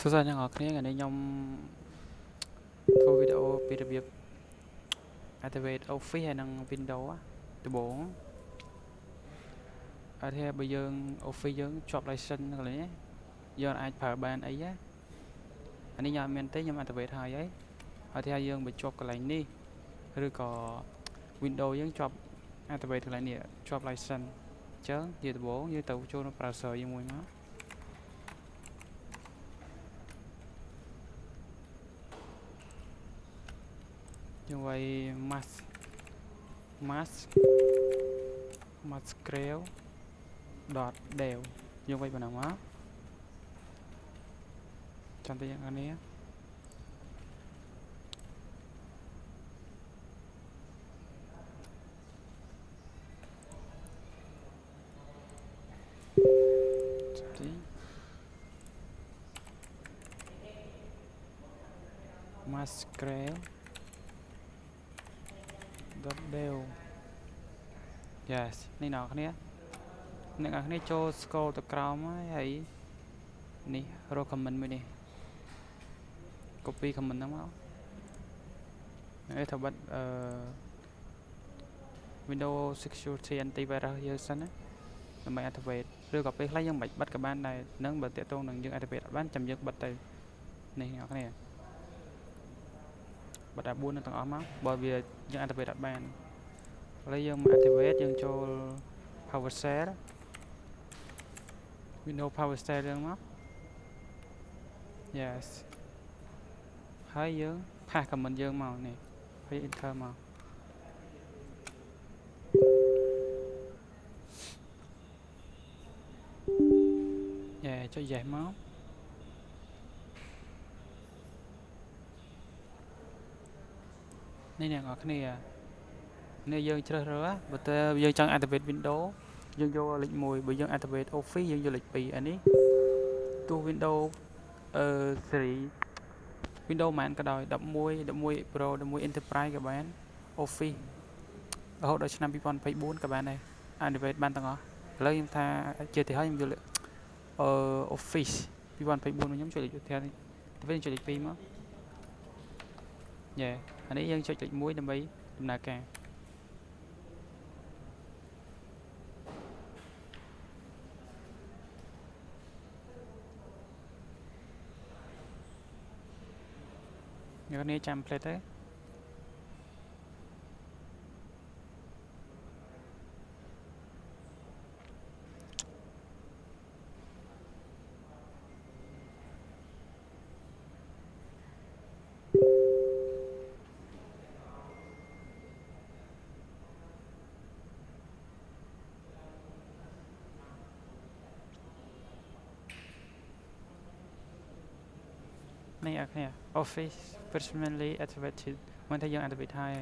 សួស្តីអ្នកនរគ្នាថ្ងៃនេះខ្ញុំធ្វើវីដេអូពីរបៀប activate Office ហើយនិង Windows ដំបូងអត់ទេបើយើង Office យើងជាប់ license កន្លែងនេះយើងអាចប្រើបានអីណាអានេះខ្ញុំអត់មានទេខ្ញុំ activate ហើយហើយថាយើងបញ្ចប់កន្លែងនេះឬក៏ Windows យើងជាប់ activate កន្លែងនេះជាប់ license អញ្ចឹងជាដំបូងយើងទៅចូលនៅ browser យើងមួយមកយើងវាយ masquerade.dev យើងវាយប៉ុណ្ណឹងមកចាំតែយ៉ាងនេះទី masquerade.dev yes នេះអ្នកនរគ្នាចូល scroll ទៅក្រោមហើយនេះរក comment មួយនេះ copy comment ហ្នឹងមកនេះថាបិទWindows Security Antivirus យើងសិនណាដើម្បី activate ឬក៏ពេលខ្លះយើងមិនបាច់បិទក៏បានដែរនឹងបើតាក់ទងនឹងយើង activate អត់បានចាំយើងបិទទៅនេះអ្នកនរគ្នាបិទតែ4ទាំងអស់មកបើវាយើង activate អត់បានឥឡូវយើងមក activate យើងចូល PowerShell Windows PowerShell យើងមក yes ហើយយើង pass comment យើងមកនេះហើយ enter មកចុច yes មកនេះអ្នកនរគ្នានេះយើងជ្រើសរើសបើតើយើងចង់ activate Windows យើងយកលេខ1បើយើង activate Office យើងយកលេខ2អានេះទូ Windows series Windows ប៉ុន្មានក៏ដោយ11 Pro 11 Enterprise ក៏បាន Office រហូតដល់ឆ្នាំ2024ក៏បានដែរ activate បានទាំងអស់ឥឡូវខ្ញុំថាជាទីហើយខ្ញុំយកOffice 2024ខ្ញុំចុចលេខឧទាហរណ៍ទៅវិញចុចលេខ2មកអានេះយើងចុចលេខ1ដើម្បីដំណើរការអ្នកនេះចាំផ្លេតទៅនេះអ្នកគ្នា Office personally activated មិនថាយើង activate ហើយ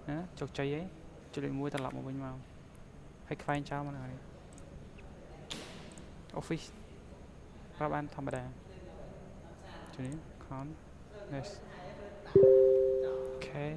ណាជោគជ័យហើយចុចលេខ1ត្រឡប់មកវិញមកហើយខ្វែងចោលមកហើយ Office ប្រើបានធម្មតាជួយនេះ con yes okay